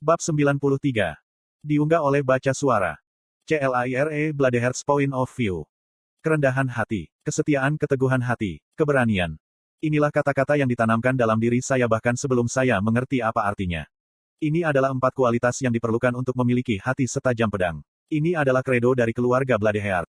Bab 93. Diunggah oleh Baca Suara. CLAIRE Bloodhearts Point of View. Kerendahan hati, kesetiaan, keteguhan hati, keberanian. Inilah kata-kata yang ditanamkan dalam diri saya bahkan sebelum saya mengerti apa artinya. Ini adalah 4 kualitas yang diperlukan untuk memiliki hati setajam pedang. Ini adalah kredo dari keluarga Bloodheart.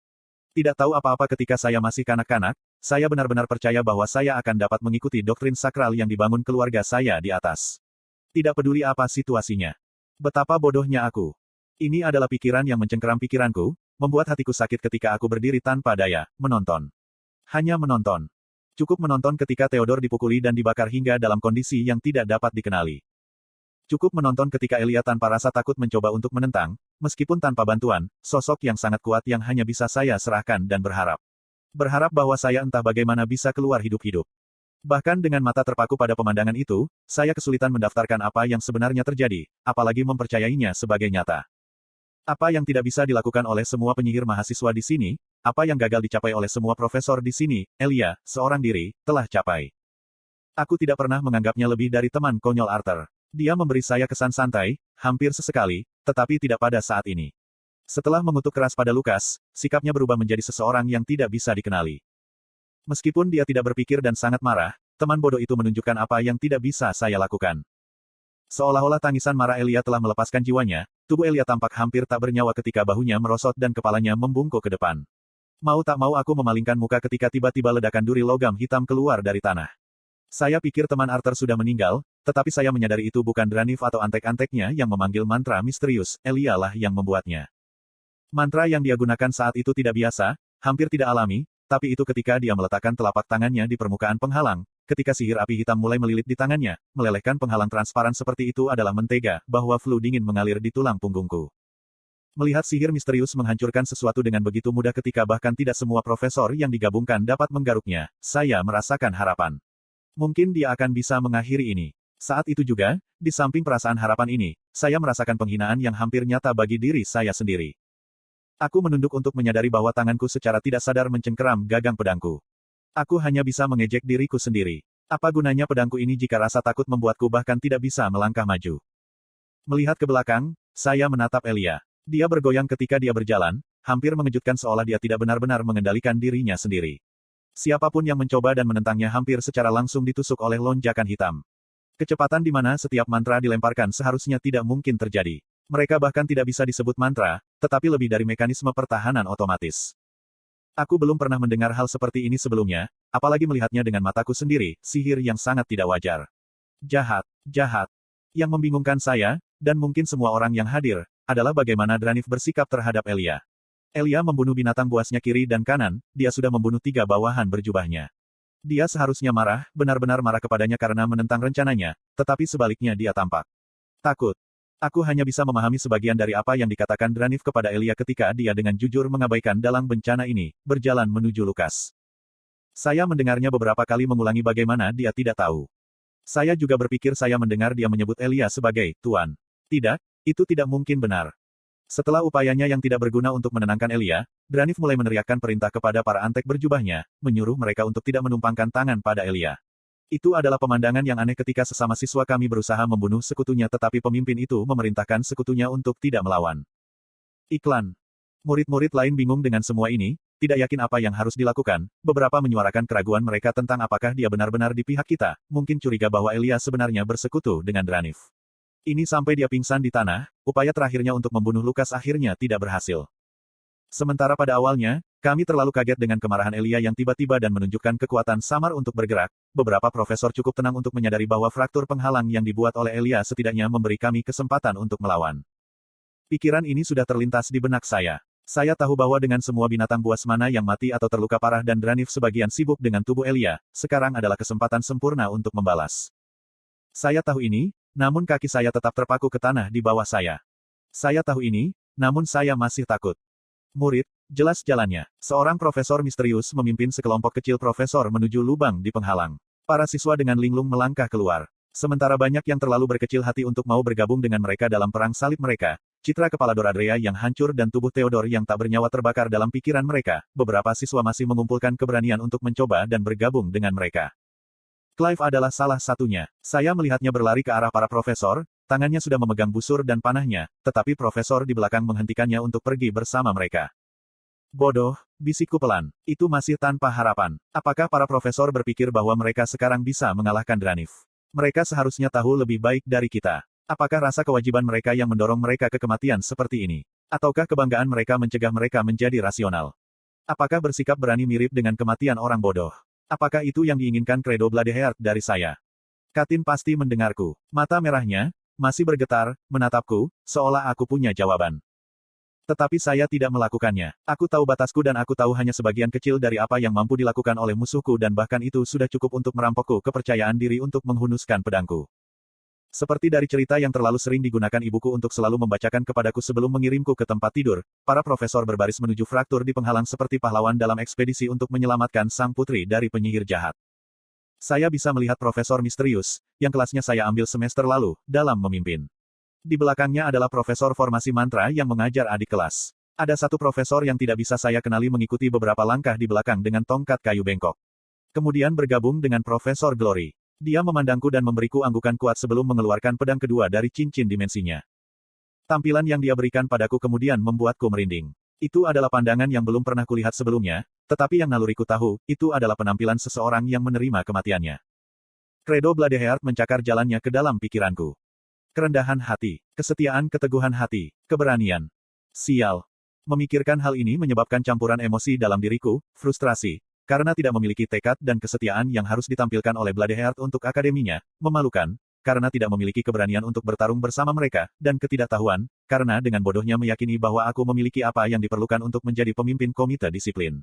Tidak tahu apa-apa ketika saya masih kanak-kanak, saya benar-benar percaya bahwa saya akan dapat mengikuti doktrin sakral yang dibangun keluarga saya di atas. Tidak peduli apa situasinya. Betapa bodohnya aku. Ini adalah pikiran yang mencengkeram pikiranku, membuat hatiku sakit ketika aku berdiri tanpa daya, menonton. Hanya menonton. Cukup menonton ketika Theodore dipukuli dan dibakar hingga dalam kondisi yang tidak dapat dikenali. Cukup menonton ketika Elia tanpa rasa takut mencoba untuk menentang, meskipun tanpa bantuan, sosok yang sangat kuat yang hanya bisa saya serahkan dan berharap. Berharap bahwa saya entah bagaimana bisa keluar hidup-hidup. Bahkan dengan mata terpaku pada pemandangan itu, saya kesulitan mendaftarkan apa yang sebenarnya terjadi, apalagi mempercayainya sebagai nyata. Apa yang tidak bisa dilakukan oleh semua penyihir mahasiswa di sini, apa yang gagal dicapai oleh semua profesor di sini, Elia, seorang diri, telah capai. Aku tidak pernah menganggapnya lebih dari teman konyol Arthur. Dia memberi saya kesan santai, hampir sesekali, tetapi tidak pada saat ini. Setelah mengutuk keras pada Lukas, sikapnya berubah menjadi seseorang yang tidak bisa dikenali. Meskipun dia tidak berpikir dan sangat marah, teman bodoh itu menunjukkan apa yang tidak bisa saya lakukan. Seolah-olah tangisan marah Elia telah melepaskan jiwanya, tubuh Elia tampak hampir tak bernyawa ketika bahunya merosot dan kepalanya membungkuk ke depan. Mau tak mau aku memalingkan muka ketika tiba-tiba ledakan duri logam hitam keluar dari tanah. Saya pikir teman Arthur sudah meninggal, tetapi saya menyadari itu bukan Dranif atau antek-anteknya yang memanggil mantra misterius, Elia lah yang membuatnya. Mantra yang dia gunakan saat itu tidak biasa, hampir tidak alami, tapi itu ketika dia meletakkan telapak tangannya di permukaan penghalang, ketika sihir api hitam mulai melilit di tangannya, melelehkan penghalang transparan seperti itu adalah mentega, bahwa flu dingin mengalir di tulang punggungku. Melihat sihir misterius menghancurkan sesuatu dengan begitu mudah ketika bahkan tidak semua profesor yang digabungkan dapat menggaruknya, saya merasakan harapan. Mungkin dia akan bisa mengakhiri ini. Saat itu juga, di samping perasaan harapan ini, saya merasakan penghinaan yang hampir nyata bagi diri saya sendiri. Aku menunduk untuk menyadari bahwa tanganku secara tidak sadar mencengkeram gagang pedangku. Aku hanya bisa mengejek diriku sendiri. Apa gunanya pedangku ini jika rasa takut membuatku bahkan tidak bisa melangkah maju? Melihat ke belakang, saya menatap Elia. Dia bergoyang ketika dia berjalan, hampir mengejutkan seolah dia tidak benar-benar mengendalikan dirinya sendiri. Siapapun yang mencoba dan menentangnya hampir secara langsung ditusuk oleh lonjakan hitam. Kecepatan di mana setiap mantra dilemparkan seharusnya tidak mungkin terjadi. Mereka bahkan tidak bisa disebut mantra, tetapi lebih dari mekanisme pertahanan otomatis. Aku belum pernah mendengar hal seperti ini sebelumnya, apalagi melihatnya dengan mataku sendiri, sihir yang sangat tidak wajar. Jahat, jahat. Yang membingungkan saya, dan mungkin semua orang yang hadir, adalah bagaimana Dranif bersikap terhadap Elia. Elia membunuh binatang buasnya kiri dan kanan, dia sudah membunuh 3 bawahan berjubahnya. Dia seharusnya marah, benar-benar marah kepadanya karena menentang rencananya, tetapi sebaliknya dia tampak takut. Aku hanya bisa memahami sebagian dari apa yang dikatakan Dranif kepada Elia ketika dia dengan jujur mengabaikan dalang bencana ini, berjalan menuju Lukas. Saya mendengarnya beberapa kali mengulangi bagaimana dia tidak tahu. Saya juga berpikir saya mendengar dia menyebut Elia sebagai Tuan. Tidak, itu tidak mungkin benar. Setelah upayanya yang tidak berguna untuk menenangkan Elia, Dranif mulai meneriakkan perintah kepada para antek berjubahnya, menyuruh mereka untuk tidak menumpangkan tangan pada Elia. Itu adalah pemandangan yang aneh ketika sesama siswa kami berusaha membunuh sekutunya tetapi pemimpin itu memerintahkan sekutunya untuk tidak melawan. Iklan. Murid-murid lain bingung dengan semua ini, tidak yakin apa yang harus dilakukan, beberapa menyuarakan keraguan mereka tentang apakah dia benar-benar di pihak kita, mungkin curiga bahwa Elia sebenarnya bersekutu dengan Dranif. Ini sampai dia pingsan di tanah, upaya terakhirnya untuk membunuh Lukas akhirnya tidak berhasil. Sementara pada awalnya, kami terlalu kaget dengan kemarahan Elia yang tiba-tiba dan menunjukkan kekuatan samar untuk bergerak, beberapa profesor cukup tenang untuk menyadari bahwa fraktur penghalang yang dibuat oleh Elia setidaknya memberi kami kesempatan untuk melawan. Pikiran ini sudah terlintas di benak saya. Saya tahu bahwa dengan semua binatang buas mana yang mati atau terluka parah dan Dranif sebagian sibuk dengan tubuh Elia, sekarang adalah kesempatan sempurna untuk membalas. Saya tahu ini, namun kaki saya tetap terpaku ke tanah di bawah saya. Saya tahu ini, namun saya masih takut. Murid, jelas jalannya. Seorang profesor misterius memimpin sekelompok kecil profesor menuju lubang di penghalang. Para siswa dengan linglung melangkah keluar. Sementara banyak yang terlalu berkecil hati untuk mau bergabung dengan mereka dalam perang salib mereka, citra kepala Doradrea yang hancur dan tubuh Theodore yang tak bernyawa terbakar dalam pikiran mereka, beberapa siswa masih mengumpulkan keberanian untuk mencoba dan bergabung dengan mereka. Clive adalah salah satunya. Saya melihatnya berlari ke arah para profesor, tangannya sudah memegang busur dan panahnya, tetapi profesor di belakang menghentikannya untuk pergi bersama mereka. Bodoh, bisikku pelan. Itu masih tanpa harapan. Apakah para profesor berpikir bahwa mereka sekarang bisa mengalahkan Dranif? Mereka seharusnya tahu lebih baik dari kita. Apakah rasa kewajiban mereka yang mendorong mereka ke kematian seperti ini? Ataukah kebanggaan mereka mencegah mereka menjadi rasional? Apakah bersikap berani mirip dengan kematian orang bodoh? Apakah itu yang diinginkan Credo Bladeheart dari saya? Katin pasti mendengarku. Mata merahnya masih bergetar, menatapku, seolah aku punya jawaban. Tetapi saya tidak melakukannya. Aku tahu batasku dan aku tahu hanya sebagian kecil dari apa yang mampu dilakukan oleh musuhku dan bahkan itu sudah cukup untuk merampokku kepercayaan diri untuk menghunuskan pedangku. Seperti dari cerita yang terlalu sering digunakan ibuku untuk selalu membacakan kepadaku sebelum mengirimku ke tempat tidur, para profesor berbaris menuju fraktur di penghalang seperti pahlawan dalam ekspedisi untuk menyelamatkan sang putri dari penyihir jahat. Saya bisa melihat profesor misterius, yang kelasnya saya ambil semester lalu, dalam memimpin. Di belakangnya adalah profesor formasi mantra yang mengajar adik kelas. Ada satu profesor yang tidak bisa saya kenali mengikuti beberapa langkah di belakang dengan tongkat kayu bengkok. Kemudian bergabung dengan Profesor Glory. Dia memandangku dan memberiku anggukan kuat sebelum mengeluarkan pedang kedua dari cincin dimensinya. Tampilan yang dia berikan padaku kemudian membuatku merinding. Itu adalah pandangan yang belum pernah kulihat sebelumnya, tetapi yang naluriku tahu, itu adalah penampilan seseorang yang menerima kematiannya. Credo Bladeheart mencakar jalannya ke dalam pikiranku. Kerendahan hati, kesetiaan, keteguhan hati, keberanian. Sial. Memikirkan hal ini menyebabkan campuran emosi dalam diriku, frustrasi, karena tidak memiliki tekad dan kesetiaan yang harus ditampilkan oleh Bladeheart untuk akademinya, memalukan, karena tidak memiliki keberanian untuk bertarung bersama mereka, dan ketidaktahuan, karena dengan bodohnya meyakini bahwa aku memiliki apa yang diperlukan untuk menjadi pemimpin komite disiplin.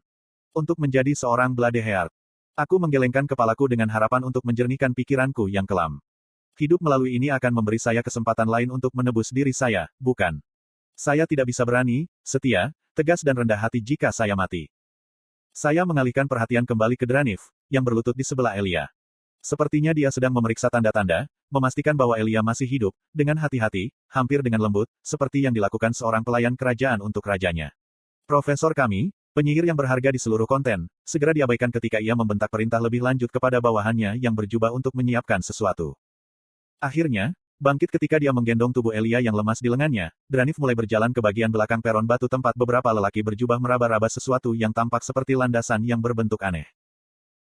Untuk menjadi seorang Bladeheart. Aku menggelengkan kepalaku dengan harapan untuk menjernihkan pikiranku yang kelam. Hidup melalui ini akan memberi saya kesempatan lain untuk menebus diri saya, bukan? Saya tidak bisa berani, setia, tegas dan rendah hati jika saya mati. Saya mengalihkan perhatian kembali ke Dranif, yang berlutut di sebelah Elia. Sepertinya dia sedang memeriksa tanda-tanda, memastikan bahwa Elia masih hidup, dengan hati-hati, hampir dengan lembut, seperti yang dilakukan seorang pelayan kerajaan untuk rajanya. Profesor kami, penyihir yang berharga di seluruh konten, segera diabaikan ketika ia membentak perintah lebih lanjut kepada bawahannya yang berjubah untuk menyiapkan sesuatu. Akhirnya, bangkit ketika dia menggendong tubuh Elia yang lemas di lengannya, Dranif mulai berjalan ke bagian belakang peron batu tempat beberapa lelaki berjubah meraba-raba sesuatu yang tampak seperti landasan yang berbentuk aneh.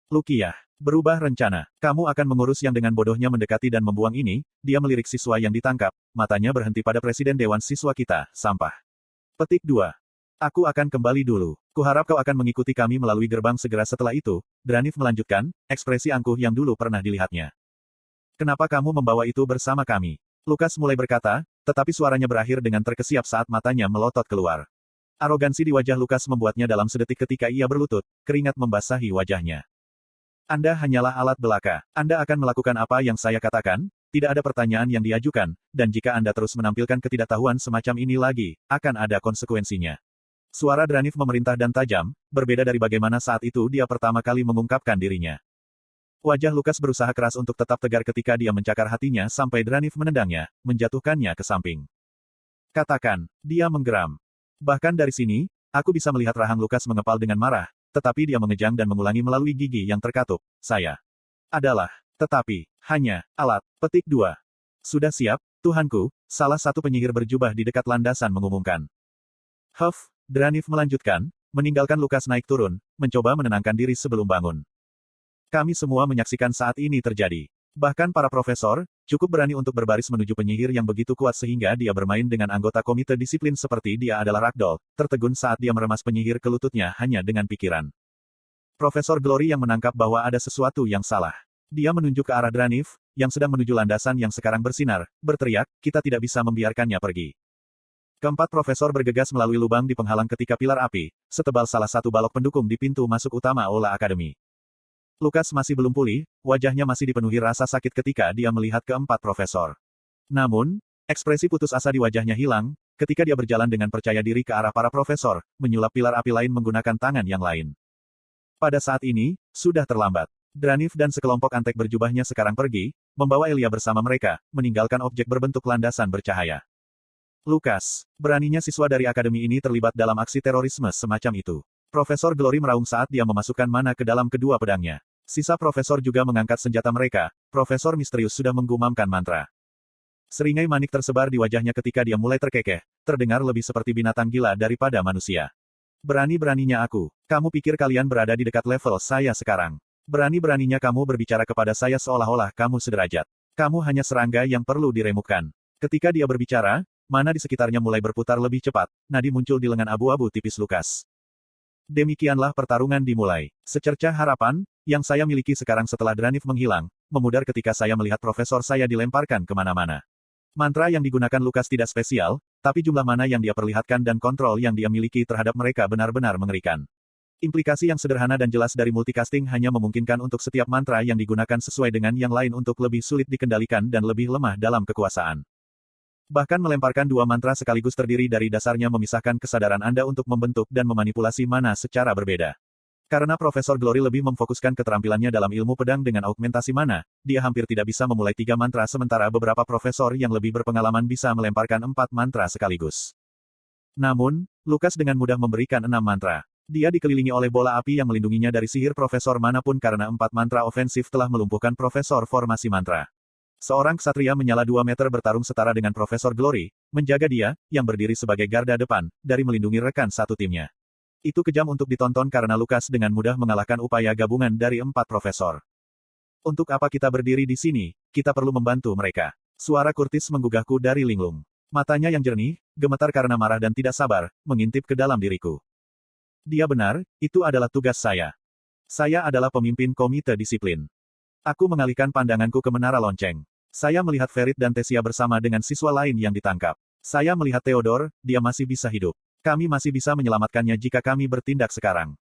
Lukiah, berubah rencana. Kamu akan mengurus yang dengan bodohnya mendekati dan membuang ini, dia melirik siswa yang ditangkap, matanya berhenti pada presiden dewan siswa kita, sampah. Petik 2. Aku akan kembali dulu. Kuharap kau akan mengikuti kami melalui gerbang segera setelah itu, Dranif melanjutkan, ekspresi angkuh yang dulu pernah dilihatnya. Kenapa kamu membawa itu bersama kami? Lukas mulai berkata, tetapi suaranya berakhir dengan terkesiap saat matanya melotot keluar. Arogansi di wajah Lukas membuatnya dalam sedetik ketika ia berlutut, keringat membasahi wajahnya. Anda hanyalah alat belaka. Anda akan melakukan apa yang saya katakan? Tidak ada pertanyaan yang diajukan, dan jika Anda terus menampilkan ketidaktahuan semacam ini lagi, akan ada konsekuensinya. Suara Dranif memerintah dan tajam, berbeda dari bagaimana saat itu dia pertama kali mengungkapkan dirinya. Wajah Lukas berusaha keras untuk tetap tegar ketika dia mencakar hatinya sampai Dranif menendangnya, menjatuhkannya ke samping. Katakan, dia menggeram. Bahkan dari sini, aku bisa melihat rahang Lukas mengepal dengan marah, tetapi dia mengejang dan mengulangi melalui gigi yang terkatup, saya adalah, tetapi, hanya, alat. Petik 2. Sudah siap, Tuhanku, salah satu penyihir berjubah di dekat landasan mengumumkan. Huff, Dranif melanjutkan, meninggalkan Lukas naik turun, mencoba menenangkan diri sebelum bangun. Kami semua menyaksikan saat ini terjadi. Bahkan para profesor, cukup berani untuk berbaris menuju penyihir yang begitu kuat sehingga dia bermain dengan anggota komite disiplin seperti dia adalah ragdoll, tertegun saat dia meremas penyihir ke lututnya hanya dengan pikiran. Profesor Glory yang menangkap bahwa ada sesuatu yang salah. Dia menunjuk ke arah Dranif, yang sedang menuju landasan yang sekarang bersinar, berteriak, kita tidak bisa membiarkannya pergi. Keempat profesor bergegas melalui lubang di penghalang ketika pilar api, setebal salah satu balok pendukung di pintu masuk utama Aula Akademi. Lukas masih belum pulih, wajahnya masih dipenuhi rasa sakit ketika dia melihat keempat profesor. Namun, ekspresi putus asa di wajahnya hilang, ketika dia berjalan dengan percaya diri ke arah para profesor, menyulap pilar api lain menggunakan tangan yang lain. Pada saat ini, sudah terlambat. Dranif dan sekelompok antek berjubahnya sekarang pergi, membawa Elia bersama mereka, meninggalkan objek berbentuk landasan bercahaya. Lukas, beraninya siswa dari akademi ini terlibat dalam aksi terorisme semacam itu. Profesor Glory meraung saat dia memasukkan mana ke dalam kedua pedangnya. Sisa profesor juga mengangkat senjata mereka, Profesor Misterius sudah menggumamkan mantra. Seringai manik tersebar di wajahnya ketika dia mulai terkekeh, terdengar lebih seperti binatang gila daripada manusia. Berani-beraninya aku. Kamu pikir kalian berada di dekat level saya sekarang. Berani-beraninya kamu berbicara kepada saya seolah-olah kamu sederajat. Kamu hanya serangga yang perlu diremukkan. Ketika dia berbicara, mana di sekitarnya mulai berputar lebih cepat, nadi muncul di lengan abu-abu tipis Lukas. Demikianlah pertarungan dimulai. Secercah harapan, yang saya miliki sekarang setelah Dranif menghilang, memudar ketika saya melihat profesor saya dilemparkan kemana-mana. Mantra yang digunakan Lukas tidak spesial, tapi jumlah mana yang dia perlihatkan dan kontrol yang dia miliki terhadap mereka benar-benar mengerikan. Implikasi yang sederhana dan jelas dari multicasting hanya memungkinkan untuk setiap mantra yang digunakan sesuai dengan yang lain untuk lebih sulit dikendalikan dan lebih lemah dalam kekuasaan. Bahkan melemparkan dua mantra sekaligus terdiri dari dasarnya memisahkan kesadaran Anda untuk membentuk dan memanipulasi mana secara berbeda. Karena Profesor Glory lebih memfokuskan keterampilannya dalam ilmu pedang dengan augmentasi mana, dia hampir tidak bisa memulai 3 mantra sementara beberapa profesor yang lebih berpengalaman bisa melemparkan 4 mantra sekaligus. Namun, Lukas dengan mudah memberikan 6 mantra. Dia dikelilingi oleh bola api yang melindunginya dari sihir profesor manapun karena 4 mantra ofensif telah melumpuhkan profesor formasi mantra. Seorang ksatria menyala 2 meter bertarung setara dengan Profesor Glory, menjaga dia, yang berdiri sebagai garda depan, dari melindungi rekan satu timnya. Itu kejam untuk ditonton karena Lukas dengan mudah mengalahkan upaya gabungan dari 4 profesor. Untuk apa kita berdiri di sini, kita perlu membantu mereka. Suara Curtis menggugahku dari linglung. Matanya yang jernih, gemetar karena marah dan tidak sabar, mengintip ke dalam diriku. Dia benar, itu adalah tugas saya. Saya adalah pemimpin komite disiplin. Aku mengalihkan pandanganku ke menara lonceng. Saya melihat Ferit dan Tesia bersama dengan siswa lain yang ditangkap. Saya melihat Theodore, dia masih bisa hidup. Kami masih bisa menyelamatkannya jika kami bertindak sekarang.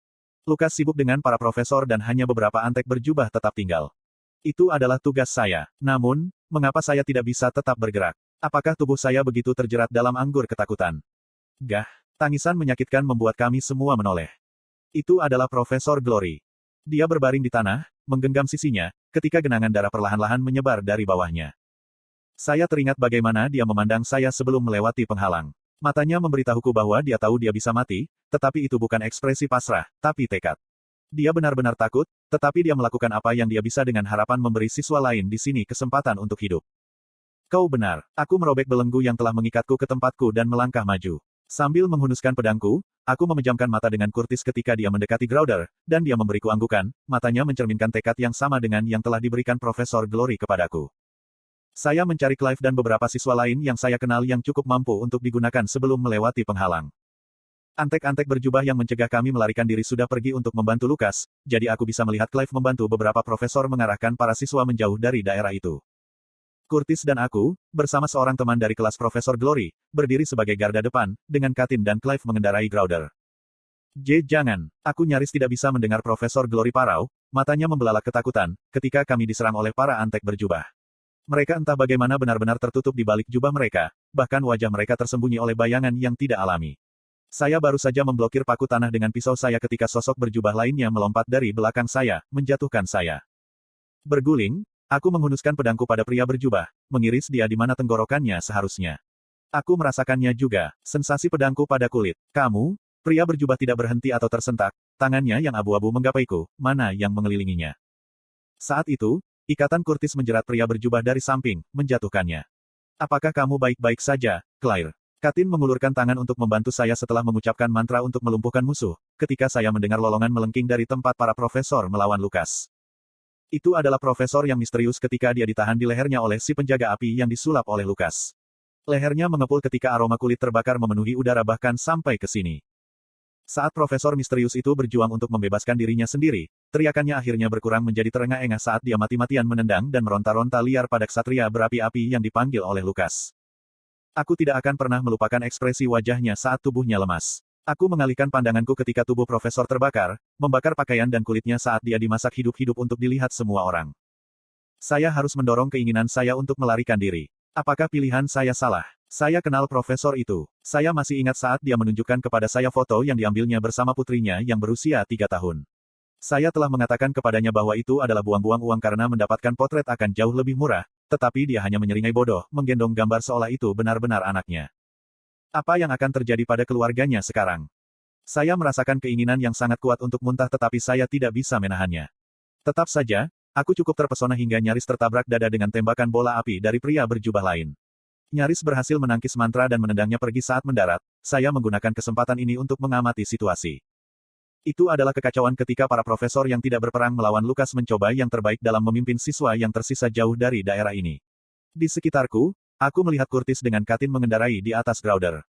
Lukas sibuk dengan para profesor dan hanya beberapa antek berjubah tetap tinggal. Itu adalah tugas saya. Namun, mengapa saya tidak bisa tetap bergerak? Apakah tubuh saya begitu terjerat dalam anggur ketakutan? Gah, tangisan menyakitkan membuat kami semua menoleh. Itu adalah Profesor Glory. Dia berbaring di tanah, menggenggam sisinya, ketika genangan darah perlahan-lahan menyebar dari bawahnya. Saya teringat bagaimana dia memandang saya sebelum melewati penghalang. Matanya memberitahuku bahwa dia tahu dia bisa mati, tetapi itu bukan ekspresi pasrah, tapi tekad. Dia benar-benar takut, tetapi dia melakukan apa yang dia bisa dengan harapan memberi siswa lain di sini kesempatan untuk hidup. Kau benar, aku merobek belenggu yang telah mengikatku ke tempatku dan melangkah maju. Sambil menghunuskan pedangku, aku memejamkan mata dengan Curtis ketika dia mendekati Grouder, dan dia memberiku anggukan, matanya mencerminkan tekad yang sama dengan yang telah diberikan Profesor Glory kepadaku. Saya mencari Clive dan beberapa siswa lain yang saya kenal yang cukup mampu untuk digunakan sebelum melewati penghalang. Antek-antek berjubah yang mencegah kami melarikan diri sudah pergi untuk membantu Lukas, jadi aku bisa melihat Clive membantu beberapa profesor mengarahkan para siswa menjauh dari daerah itu. Curtis dan aku, bersama seorang teman dari kelas Profesor Glory, berdiri sebagai garda depan, dengan Katin dan Clive mengendarai Grouder. Jangan, aku nyaris tidak bisa mendengar Profesor Glory parau, matanya membelalak ketakutan, ketika kami diserang oleh para antek berjubah. Mereka entah bagaimana benar-benar tertutup di balik jubah mereka, bahkan wajah mereka tersembunyi oleh bayangan yang tidak alami. Saya baru saja memblokir paku tanah dengan pisau saya ketika sosok berjubah lainnya melompat dari belakang saya, menjatuhkan saya. Berguling, aku menghunuskan pedangku pada pria berjubah, mengiris dia di mana tenggorokannya seharusnya. Aku merasakannya juga, sensasi pedangku pada kulit. Kamu, pria berjubah tidak berhenti atau tersentak, tangannya yang abu-abu menggapaiku, mana yang mengelilinginya. Saat itu, ikatan Curtis menjerat pria berjubah dari samping, menjatuhkannya. Apakah kamu baik-baik saja, Claire? Katin mengulurkan tangan untuk membantu saya setelah mengucapkan mantra untuk melumpuhkan musuh, ketika saya mendengar lolongan melengking dari tempat para profesor melawan Lukas. Itu adalah profesor yang misterius ketika dia ditahan di lehernya oleh si penjaga api yang disulap oleh Lukas. Lehernya mengepul ketika aroma kulit terbakar memenuhi udara bahkan sampai ke sini. Saat profesor misterius itu berjuang untuk membebaskan dirinya sendiri, teriakannya akhirnya berkurang menjadi terengah-engah saat dia mati-matian menendang dan meronta-ronta liar pada ksatria berapi-api yang dipanggil oleh Lukas. Aku tidak akan pernah melupakan ekspresi wajahnya saat tubuhnya lemas. Aku mengalihkan pandanganku ketika tubuh profesor terbakar, membakar pakaian dan kulitnya saat dia dimasak hidup-hidup untuk dilihat semua orang. Saya harus mendorong keinginan saya untuk melarikan diri. Apakah pilihan saya salah? Saya kenal profesor itu. Saya masih ingat saat dia menunjukkan kepada saya foto yang diambilnya bersama putrinya yang berusia 3 tahun. Saya telah mengatakan kepadanya bahwa itu adalah buang-buang uang karena mendapatkan potret akan jauh lebih murah, tetapi dia hanya menyeringai bodoh, menggendong gambar seolah itu benar-benar anaknya. Apa yang akan terjadi pada keluarganya sekarang? Saya merasakan keinginan yang sangat kuat untuk muntah tetapi saya tidak bisa menahannya. Tetap saja, aku cukup terpesona hingga nyaris tertabrak dada dengan tembakan bola api dari pria berjubah lain. Nyaris berhasil menangkis mantra dan menendangnya pergi saat mendarat, saya menggunakan kesempatan ini untuk mengamati situasi. Itu adalah kekacauan ketika para profesor yang tidak berperang melawan Lukas mencoba yang terbaik dalam memimpin siswa yang tersisa jauh dari daerah ini. Di sekitarku, aku melihat Curtis dengan Katin mengendarai di atas Grouder.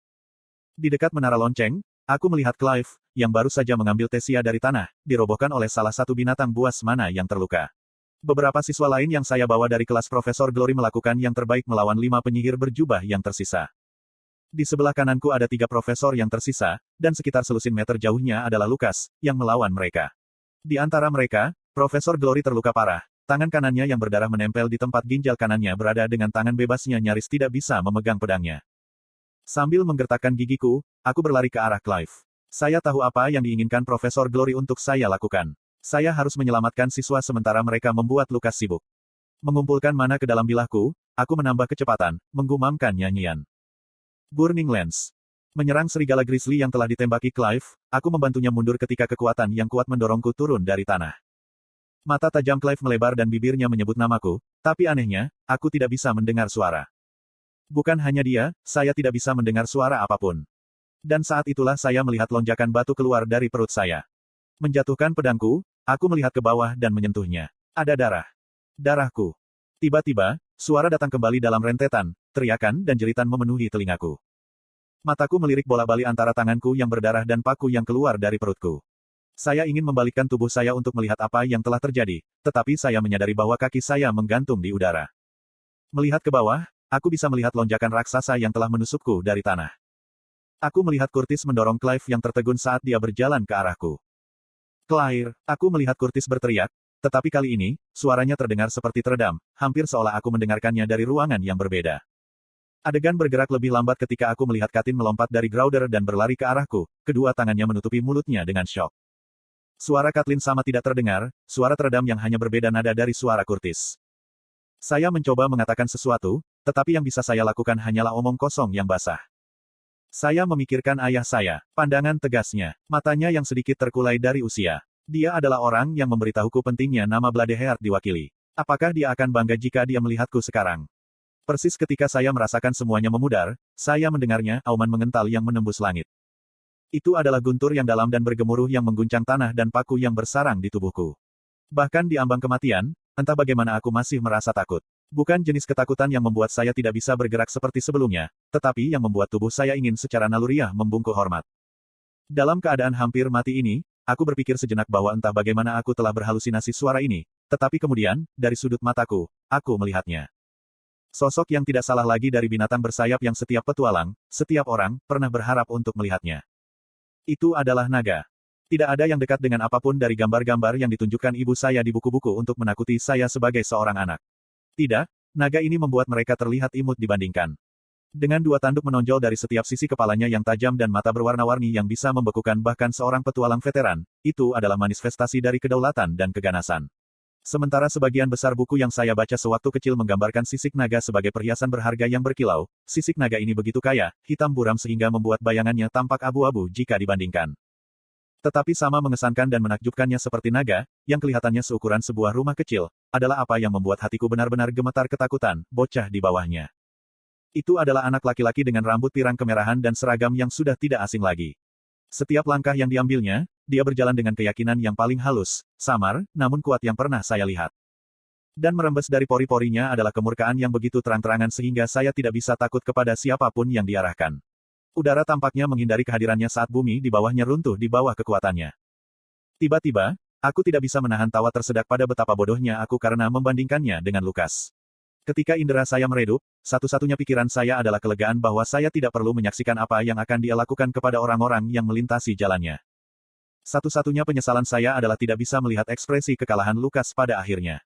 Di dekat menara lonceng, aku melihat Clive, yang baru saja mengambil Tesia dari tanah, dirobohkan oleh salah satu binatang buas mana yang terluka. Beberapa siswa lain yang saya bawa dari kelas Profesor Glory melakukan yang terbaik melawan 5 penyihir berjubah yang tersisa. Di sebelah kananku ada 3 profesor yang tersisa, dan sekitar selusin meter jauhnya adalah Lukas, yang melawan mereka. Di antara mereka, Profesor Glory terluka parah, tangan kanannya yang berdarah menempel di tempat ginjal kanannya berada dengan tangan bebasnya nyaris tidak bisa memegang pedangnya. Sambil menggertakkan gigiku, aku berlari ke arah Clive. Saya tahu apa yang diinginkan Profesor Glory untuk saya lakukan. Saya harus menyelamatkan siswa sementara mereka membuat Lukas sibuk. Mengumpulkan mana ke dalam bilahku, aku menambah kecepatan, menggumamkan nyanyian. Burning Lens. Menyerang serigala grizzly yang telah ditembaki Clive, aku membantunya mundur ketika kekuatan yang kuat mendorongku turun dari tanah. Mata tajam Clive melebar dan bibirnya menyebut namaku, tapi anehnya, aku tidak bisa mendengar suara. Bukan hanya dia, saya tidak bisa mendengar suara apapun. Dan saat itulah saya melihat lonjakan batu keluar dari perut saya. Menjatuhkan pedangku, aku melihat ke bawah dan menyentuhnya. Ada darah. Darahku. Tiba-tiba, suara datang kembali dalam rentetan, teriakan dan jeritan memenuhi telingaku. Mataku melirik bola-balik antara tanganku yang berdarah dan paku yang keluar dari perutku. Saya ingin membalikkan tubuh saya untuk melihat apa yang telah terjadi, tetapi saya menyadari bahwa kaki saya menggantung di udara. Melihat ke bawah, aku bisa melihat lonjakan raksasa yang telah menusukku dari tanah. Aku melihat Curtis mendorong Clive yang tertegun saat dia berjalan ke arahku. Claire, aku melihat Curtis berteriak, tetapi kali ini, suaranya terdengar seperti teredam, hampir seolah aku mendengarkannya dari ruangan yang berbeda. Adegan bergerak lebih lambat ketika aku melihat Katin melompat dari Grouder dan berlari ke arahku, kedua tangannya menutupi mulutnya dengan syok. Suara Katlin sama tidak terdengar, suara teredam yang hanya berbeda nada dari suara Curtis. Saya mencoba mengatakan sesuatu, tetapi yang bisa saya lakukan hanyalah omong kosong yang basah. Saya memikirkan ayah saya, pandangan tegasnya, matanya yang sedikit terkulai dari usia. Dia adalah orang yang memberitahuku pentingnya nama Bladeheart diwakili. Apakah dia akan bangga jika dia melihatku sekarang? Persis ketika saya merasakan semuanya memudar, saya mendengarnya, auman mengental yang menembus langit. Itu adalah guntur yang dalam dan bergemuruh yang mengguncang tanah dan paku yang bersarang di tubuhku. Bahkan di ambang kematian, entah bagaimana aku masih merasa takut. Bukan jenis ketakutan yang membuat saya tidak bisa bergerak seperti sebelumnya, tetapi yang membuat tubuh saya ingin secara naluriah membungkuk hormat. Dalam keadaan hampir mati ini, aku berpikir sejenak bahwa entah bagaimana aku telah berhalusinasi suara ini, tetapi kemudian, dari sudut mataku, aku melihatnya. Sosok yang tidak salah lagi dari binatang bersayap yang setiap petualang, setiap orang, pernah berharap untuk melihatnya. Itu adalah naga. Tidak ada yang dekat dengan apapun dari gambar-gambar yang ditunjukkan ibu saya di buku-buku untuk menakuti saya sebagai seorang anak. Tidak, naga ini membuat mereka terlihat imut dibandingkan. Dengan 2 tanduk menonjol dari setiap sisi kepalanya yang tajam dan mata berwarna-warni yang bisa membekukan bahkan seorang petualang veteran, itu adalah manifestasi dari kedaulatan dan keganasan. Sementara sebagian besar buku yang saya baca sewaktu kecil menggambarkan sisik naga sebagai perhiasan berharga yang berkilau, sisik naga ini begitu kaya, hitam buram sehingga membuat bayangannya tampak abu-abu jika dibandingkan. Tetapi sama mengesankan dan menakjubkannya seperti naga, yang kelihatannya seukuran sebuah rumah kecil, adalah apa yang membuat hatiku benar-benar gemetar ketakutan, bocah di bawahnya. Itu adalah anak laki-laki dengan rambut pirang kemerahan dan seragam yang sudah tidak asing lagi. Setiap langkah yang diambilnya, dia berjalan dengan keyakinan yang paling halus, samar, namun kuat yang pernah saya lihat. Dan merembes dari pori-porinya adalah kemurkaan yang begitu terang-terangan sehingga saya tidak bisa takut kepada siapapun yang diarahkan. Udara tampaknya menghindari kehadirannya saat bumi di bawahnya runtuh di bawah kekuatannya. Tiba-tiba, aku tidak bisa menahan tawa tersedak pada betapa bodohnya aku karena membandingkannya dengan Lukas. Ketika indera saya meredup, satu-satunya pikiran saya adalah kelegaan bahwa saya tidak perlu menyaksikan apa yang akan dia lakukan kepada orang-orang yang melintasi jalannya. Satu-satunya penyesalan saya adalah tidak bisa melihat ekspresi kekalahan Lukas pada akhirnya.